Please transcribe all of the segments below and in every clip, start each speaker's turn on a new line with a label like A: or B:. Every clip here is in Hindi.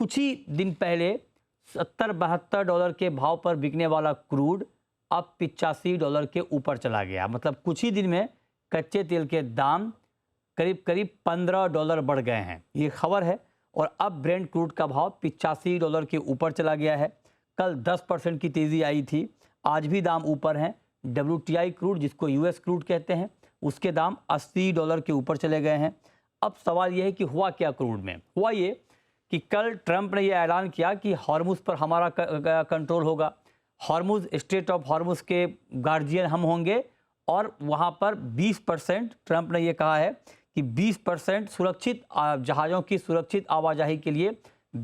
A: कुछ ही दिन पहले 70-72 डॉलर के भाव पर बिकने वाला क्रूड अब 85 डॉलर के ऊपर चला गया। मतलब कुछ ही दिन में कच्चे तेल के दाम करीब करीब 15 डॉलर बढ़ गए हैं, ये खबर है। और अब ब्रेंट क्रूड का भाव 85 डॉलर के ऊपर चला गया है। कल 10% की तेज़ी आई थी, आज भी दाम ऊपर हैं। WTI क्रूड, जिसको US क्रूड कहते हैं, उसके दाम 80 डॉलर के ऊपर चले गए हैं। अब सवाल यह है कि हुआ क्या क्रूड में? हुआ ये कि कल ट्रंप ने यह ऐलान किया कि हॉर्मुज़ पर हमारा कंट्रोल होगा। हॉर्मुज़, स्ट्रेट ऑफ हॉर्मुज़ के गार्जियन हम होंगे और वहाँ पर 20%, ट्रंप ने यह कहा है कि 20% सुरक्षित जहाज़ों की सुरक्षित आवाजाही के लिए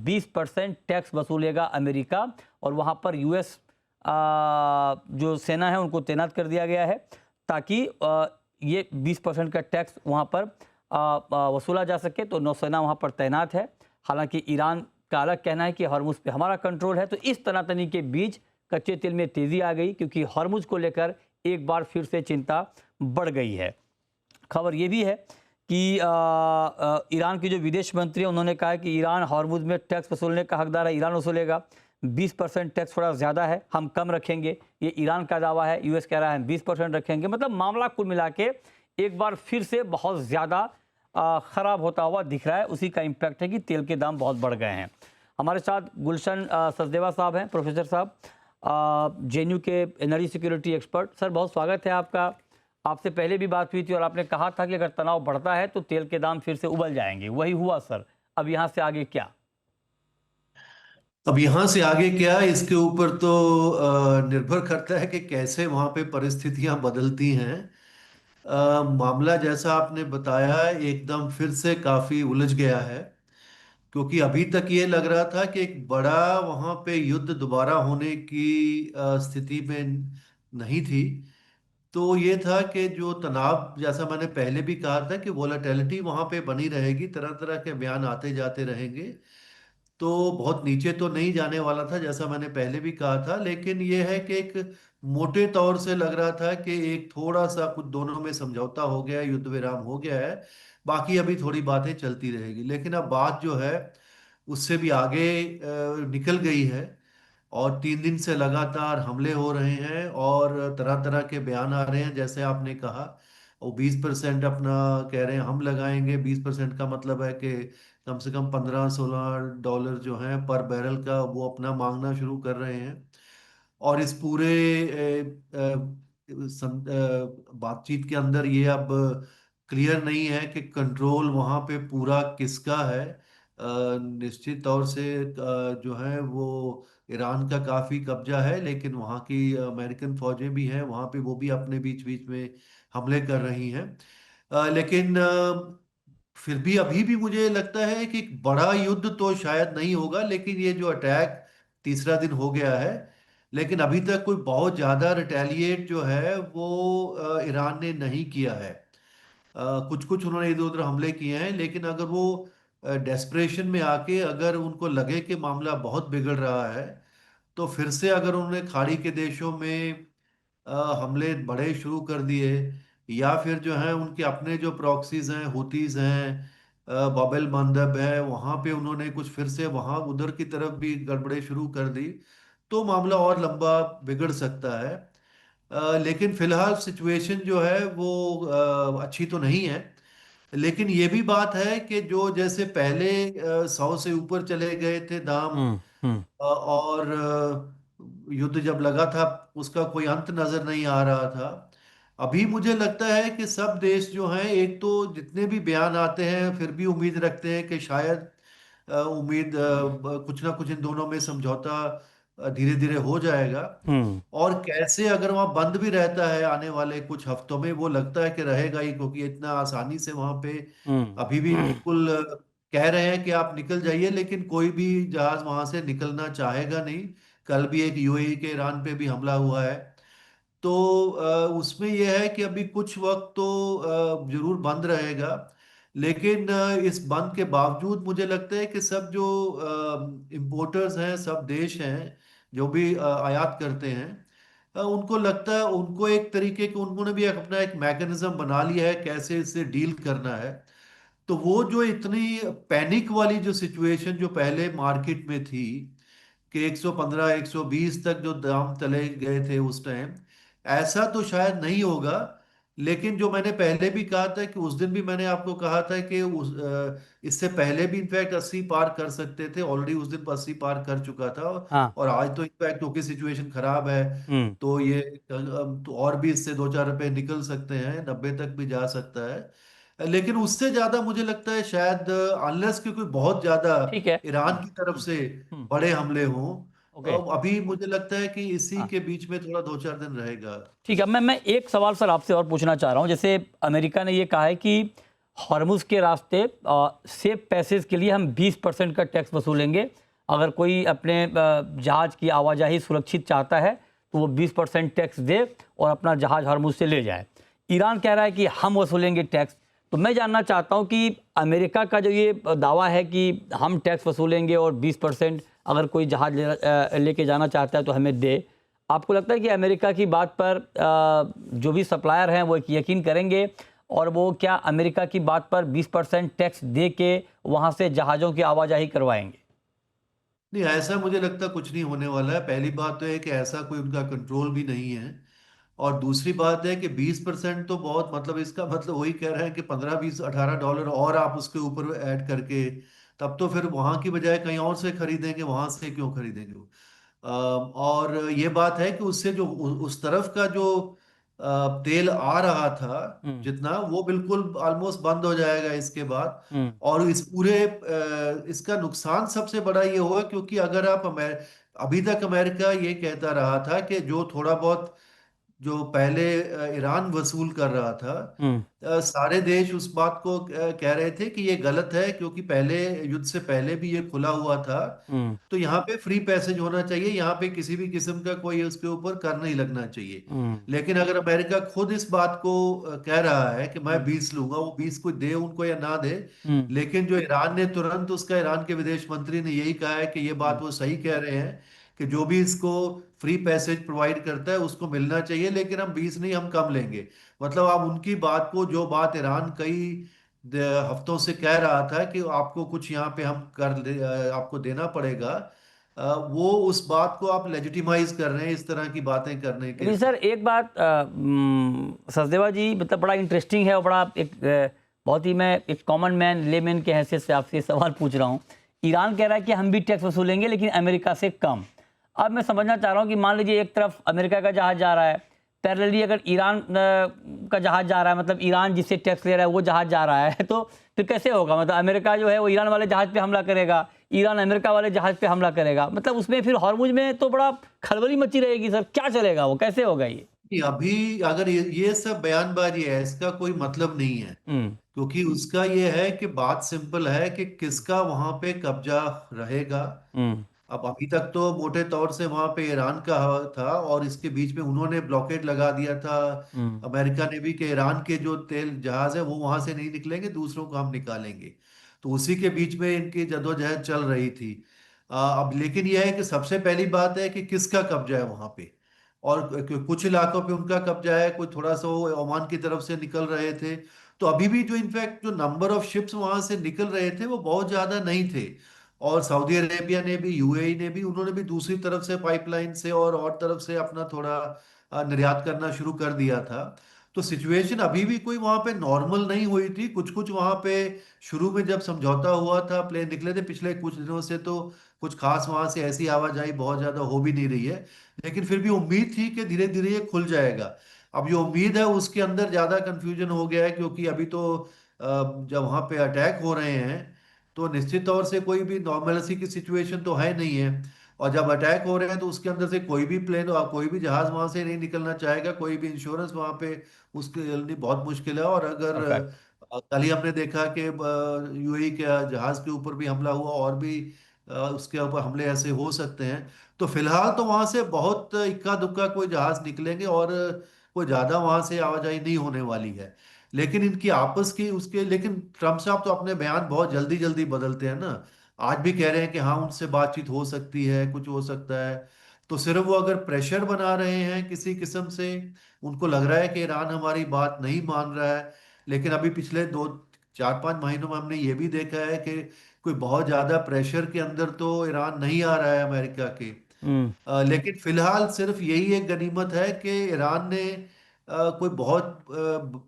A: 20% टैक्स वसूलेगा अमेरिका। और वहाँ पर US जो सेना है उनको तैनात कर दिया गया है ताकि ये 20% का टैक्स वहाँ पर वसूला जा सके। तो नौसेना वहाँ पर तैनात है। हालांकि ईरान का अलग कहना है कि हॉर्मुज़ पे हमारा कंट्रोल है। तो इस तनातनी के बीच कच्चे तेल में तेज़ी आ गई, क्योंकि हॉर्मुज़ को लेकर एक बार फिर से चिंता बढ़ गई है। खबर ये भी है कि ईरान के जो विदेश मंत्री हैं उन्होंने कहा है कि ईरान हॉर्मुज़ में टैक्स वसूलने का हकदार है, ईरान वसूलेगा। 20% टैक्स थोड़ा ज़्यादा है, हम कम रखेंगे, ये ईरान का दावा है। US कह रहा है हम 20% रखेंगे। मतलब मामला कुल मिला के एक बार फिर से बहुत ज़्यादा ख़राब होता हुआ दिख रहा है। उसी का इम्पैक्ट है कि तेल के दाम बहुत बढ़ गए हैं। हमारे साथ गुलशन सचदेवा साहब हैं, प्रोफेसर साहब, JNU के एनर्जी सिक्योरिटी एक्सपर्ट। सर, बहुत स्वागत है आपका। आपसे पहले भी बात हुई थी और आपने कहा था कि अगर तनाव बढ़ता है तो तेल के दाम फिर से उबल जाएंगे। वही हुआ सर। अब यहाँ से आगे क्या?
B: अब यहाँ से आगे क्या, इसके ऊपर तो निर्भर करता है कि कैसे वहाँ पे परिस्थितियाँ बदलती हैं। मामला जैसा आपने बताया एकदम फिर से काफी उलझ गया है, क्योंकि अभी तक ये लग रहा था कि एक बड़ा वहाँ पे युद्ध दोबारा होने की स्थिति में नहीं थी। तो ये था कि जो तनाव, जैसा मैंने पहले भी कहा था कि वोलेटिलिटी वहाँ पे बनी रहेगी, तरह तरह के बयान आते जाते रहेंगे। तो बहुत नीचे तो नहीं जाने वाला था, जैसा मैंने पहले भी कहा था। लेकिन यह है कि एक मोटे तौर से लग रहा था कि एक थोड़ा सा कुछ दोनों में समझौता हो गया है, युद्ध विराम हो गया है। बाकी अभी थोड़ी बातें चलती रहेगी, लेकिन अब बात जो है उससे भी आगे निकल गई है। और 3 दिन से लगातार हमले हो रहे हैं और तरह तरह के बयान आ रहे हैं, जैसे आपने कहा। और 20% अपना कह रहे हैं हम लगाएंगे। 20% का मतलब है कि कम से कम 15-16 डॉलर जो है पर बैरल का, वो अपना मांगना शुरू कर रहे हैं। और इस पूरे बातचीत के अंदर ये अब क्लियर नहीं है कि कंट्रोल वहां पे पूरा किसका है। निश्चित तौर से जो है वो ईरान का काफी कब्जा है, लेकिन वहाँ की अमेरिकन फौजें भी हैं वहाँ पे, वो भी अपने बीच बीच में हमले कर रही हैं। लेकिन फिर भी अभी भी मुझे लगता है कि एक बड़ा युद्ध तो शायद नहीं होगा, लेकिन ये जो अटैक तीसरा दिन हो गया है, लेकिन अभी तक कोई बहुत ज्यादा रिटेलिएट जो है वो ईरान ने नहीं किया है। कुछ कुछ उन्होंने इधर उधर हमले किए हैं, लेकिन अगर वो डेस्परेशन में आके अगर उनको लगे कि मामला बहुत बिगड़ रहा है, तो फिर से अगर उन्होंने खाड़ी के देशों में हमले बड़े शुरू कर दिए, या फिर जो है उनके अपने जो प्रॉक्सीज हैं, हुतीज हैं, बाब एल मंदब है, वहां पे उन्होंने कुछ फिर से वहां उधर की तरफ भी गड़बड़े शुरू कर दी, तो मामला और लंबा बिगड़ सकता है। लेकिन फिलहाल सिचुएशन जो है वो अच्छी तो नहीं है। लेकिन ये भी बात है कि जो जैसे पहले 100 से ऊपर चले गए थे दाम,
A: हम्म।
B: और युद्ध जब लगा था उसका कोई अंत नजर नहीं आ रहा था। अभी मुझे लगता है कि सब देश जो हैं, एक तो जितने भी बयान आते हैं फिर भी उम्मीद रखते हैं कि शायद कुछ ना कुछ इन दोनों में समझौता धीरे धीरे हो जाएगा।
A: हम्म।
B: और कैसे अगर वहां बंद भी रहता है आने वाले कुछ हफ्तों में, वो लगता है कि रहेगा ही, क्योंकि इतना आसानी से वहां पे
A: हम्म।
B: अभी भी बिल्कुल कह रहे हैं कि आप निकल जाइए, लेकिन कोई भी जहाज वहां से निकलना चाहेगा नहीं। कल भी एक UAE के ईरान पे भी हमला हुआ है। तो उसमें यह है कि अभी कुछ वक्त तो जरूर बंद रहेगा। लेकिन इस बंद के बावजूद मुझे लगता है कि सब जो इंपोर्टर्स हैं, सब देश हैं जो भी आयात करते हैं, उनको लगता है, उनको एक तरीके के, उन्होंने भी अपना एक मैकेनिज्म बना लिया है कैसे इससे डील करना है। तो वो जो इतनी पैनिक वाली जो सिचुएशन जो पहले मार्केट में थी कि 115 120 तक जो दाम चले गए थे उस टाइम, ऐसा तो शायद नहीं होगा। लेकिन जो मैंने पहले भी कहा था कि उस दिन भी मैंने आपको कहा था कि इससे पहले भी इनफैक्ट 80 पार कर सकते थे, ऑलरेडी उस दिन 80 पार कर चुका था।
A: हाँ।
B: और आज तो इनफैक्ट क्योंकि सिचुएशन खराब है,
A: हम्म।
B: तो ये तो और भी इससे 2 4 रुपए निकल सकते हैं, 90 तक भी जा सकता है। लेकिन उससे ज्यादा मुझे लगता है शायद, अनलेस कि कोई बहुत ज्यादा
A: ठीक है।
B: ईरान की तरफ से
A: हम्म।
B: बड़े हमले हों,
A: ओके।
B: अभी मुझे लगता है कि इसी
A: हाँ।
B: के बीच में थोड़ा 2 4 दिन रहेगा।
A: ठीक है, मैं एक सवाल सर आपसे और पूछना चाह रहा हूँ। जैसे अमेरिका ने ये कहा है कि हॉर्मुज़ के रास्ते सेफ पैसेज के लिए हम 20% का टैक्स वसूलेंगे। अगर कोई अपने जहाज़ की आवाजाही सुरक्षित चाहता है तो वो 20% टैक्स दे और अपना जहाज़ हॉर्मुज़ से ले जाए। ईरान कह रहा है कि हम वसूलेंगे टैक्स। तो मैं जानना चाहता हूँ कि अमेरिका का जो ये दावा है कि हम टैक्स वसूलेंगे और 20% अगर कोई जहाज़ लेके जाना चाहता है तो हमें दे, आपको लगता है कि अमेरिका की बात पर जो भी सप्लायर हैं वो यकीन करेंगे और वो क्या अमेरिका की बात पर 20% टैक्स दे के वहाँ से जहाज़ों की आवाजाही करवाएंगे?
B: नहीं, ऐसा मुझे लगता कुछ नहीं होने वाला है। पहली बात तो है कि ऐसा कोई उनका कंट्रोल भी नहीं है। और दूसरी बात है कि 20% तो बहुत, मतलब इसका मतलब वही कह रहे हैं कि 15 20 18 डॉलर और आप उसके ऊपर ऐड करके, तब तो फिर वहां की बजाय कहीं और से खरीदेंगे, वहां से क्यों खरीदेंगे वो। और ये बात है कि उससे जो उस तरफ का जो तेल आ रहा था
A: हुँ,
B: जितना, वो बिल्कुल ऑलमोस्ट बंद हो जाएगा इसके बाद।
A: हुँ,
B: और इस पूरे इसका नुकसान सबसे बड़ा ये होगा, क्योंकि अगर आप अभी तक अमेरिका ये कहता रहा था कि जो थोड़ा बहुत जो पहले ईरान वसूल कर रहा था,
A: हुँ,
B: सारे देश उस बात को कह रहे थे कि ये गलत है, क्योंकि पहले युद्ध से पहले भी ये खुला हुआ था।
A: हुँ,
B: तो यहाँ पे फ्री पैसेज होना चाहिए, यहाँ पे किसी भी किस्म का कोई उसके ऊपर कर नहीं लगना चाहिए।
A: हुँ,
B: लेकिन अगर अमेरिका खुद इस बात को कह रहा है कि मैं
A: हुँ,
B: 20 लूंगा, वो 20 को दे उनको या ना दे,
A: हुँ,
B: लेकिन जो ईरान ने तुरंत, उसका ईरान के विदेश मंत्री ने यही कहा है कि ये
A: हुँ,
B: बात वो सही कह रहे हैं कि जो भी इसको फ्री पैसेज प्रोवाइड करता है उसको मिलना चाहिए, लेकिन हम 20 नहीं, हम कम लेंगे। मतलब आप उनकी बात को, जो बात ईरान कई हफ्तों से कह रहा था कि आपको कुछ यहाँ पे हम आपको देना पड़ेगा, वो उस बात को आप लेजिटिमाइज कर रहे हैं इस तरह की बातें करने के
A: लेकिन सर
B: थ्रू।
A: एक बात सचदेवा जी, मतलब बड़ा इंटरेस्टिंग है और बड़ा एक बहुत ही, मैं एक कॉमन मैन लेमैन के हैसियत से आपसे ये सवाल पूछ रहा हूँ। ईरान कह रहा है कि हम भी टैक्स वसूलेंगे लेकिन अमेरिका से कम। अब मैं समझना चाह रहा हूँ कि मान लीजिए एक तरफ अमेरिका का जहाज़ जा रहा है, पैरेलली अगर ईरान का जहाज़ जा रहा है, मतलब ईरान जिससे टैक्स ले रहा है वो जहाज़ जा रहा है तो फिर कैसे होगा? मतलब अमेरिका जो है वो ईरान वाले जहाज़ पे हमला करेगा, ईरान अमेरिका वाले जहाज़ पे हमला करेगा, मतलब उसमें फिर हॉर्मुज में तो बड़ा खलबली मची रहेगी सर। क्या चलेगा, वो कैसे होगा ये?
B: नहीं, अभी अगर ये सब बयानबाजी है, इसका कोई मतलब नहीं है।
A: हुँ,
B: क्योंकि उसका ये है कि बात सिंपल है कि किसका वहां पे कब्जा रहेगा।
A: हुँ,
B: अब अभी तक तो मोटे तौर से वहां पे ईरान का था, और इसके बीच में उन्होंने ब्लॉकेड लगा दिया था,
A: हुँ,
B: अमेरिका ने भी, कि ईरान के जो तेल जहाज है वो वहां से नहीं निकलेंगे, दूसरों को हम निकालेंगे। तो उसी के बीच में इनकी जद्दोजहद चल रही थी। अब लेकिन यह है कि सबसे पहली बात है कि किसका कब्जा है वहां पे। और कुछ इलाकों पे उनका कब्जा है, कोई थोड़ा सा वो ओमान की तरफ से निकल रहे थे। तो अभी भी जो इनफैक्ट जो नंबर ऑफ शिप्स वहां से निकल रहे थे वो बहुत ज्यादा नहीं थे। और सऊदी अरेबिया ने भी, यूएई ने भी, उन्होंने भी दूसरी तरफ से पाइपलाइन से और तरफ से अपना थोड़ा निर्यात करना शुरू कर दिया था। तो सिचुएशन अभी भी कोई वहां पे नॉर्मल नहीं हुई थी। कुछ कुछ वहां पे शुरू में जब समझौता हुआ था, प्लेन निकले थे पिछले कुछ दिनों से, तो कुछ खास वहां से ऐसी आवाजाही बहुत ज्यादा हो भी नहीं रही है। लेकिन फिर भी उम्मीद थी कि धीरे धीरे ये खुल जाएगा। अब जो उम्मीद है उसके अंदर ज्यादा कंफ्यूजन हो गया है, क्योंकि अभी तो जब वहां पे अटैक हो रहे हैं, तो निश्चित तौर से कोई भी नॉर्मलिटी की सिचुएशन तो है नहीं है। और जब अटैक हो रहे हैं तो उसके अंदर से कोई भी प्लेन और कोई भी जहाज वहां से नहीं निकलना चाहेगा, कोई भी इंश्योरेंस वहां पे उसके लिए बहुत मुश्किल है। और अगर
A: परफेक्ट।
B: कल ही हमने देखा कि यूएई के जहाज के ऊपर भी हमला हुआ, और भी उसके ऊपर हमले ऐसे हो सकते हैं। तो फिलहाल तो वहां से बहुत इक्का दुक्का कोई जहाज निकलेंगे, और कोई ज्यादा वहां से आवाजाही नहीं होने वाली है। लेकिन इनकी आपस की उसके, लेकिन ट्रम्प साहब तो अपने बयान बहुत जल्दी जल्दी बदलते हैं ना। आज भी कह रहे हैं कि हाँ उनसे बातचीत हो सकती है, कुछ हो सकता है। तो सिर्फ वो अगर प्रेशर बना रहे हैं किसी किस्म से, उनको लग रहा है कि ईरान हमारी बात नहीं मान रहा है। लेकिन अभी पिछले 2 4-5 महीनों में हमने ये भी देखा है कि कोई बहुत ज्यादा प्रेशर के अंदर तो ईरान नहीं आ रहा है अमेरिका के।
A: हम्म।
B: लेकिन फिलहाल सिर्फ यही एक गनीमत है कि ईरान ने कोई बहुत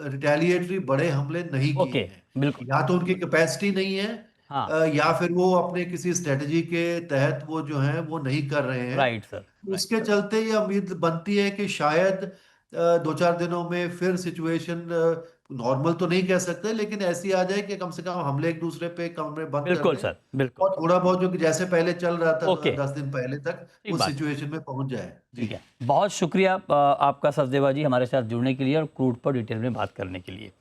B: रिटेलिएटरी बड़े हमले नहीं किए
A: ओके।
B: हैं।
A: बिल्कुल।
B: या तो उनकी कैपेसिटी नहीं है,
A: हाँ।
B: या फिर वो अपने किसी स्ट्रेटजी के तहत वो जो है वो नहीं कर रहे हैं।
A: Right sir. राइट।
B: उसके चलते ये उम्मीद बनती है कि शायद 2-4 दिनों में फिर सिचुएशन नॉर्मल तो नहीं कह सकते, लेकिन ऐसी आ जाए कि कम से कम हमले एक दूसरे पे कमरे बंद कर
A: बिल्कुल
B: दें
A: सर। बिल्कुल।
B: और थोड़ा बहुत जो कि जैसे पहले चल रहा था
A: ओके।
B: 10 दिन पहले तक
A: ठीक
B: उस
A: बात है।
B: सिचुएशन में पहुंच जाए। जी।
A: ठीक है, बहुत शुक्रिया आपका सचदेवा जी हमारे साथ जुड़ने के लिए और क्रूड पर डिटेल में बात करने के लिए।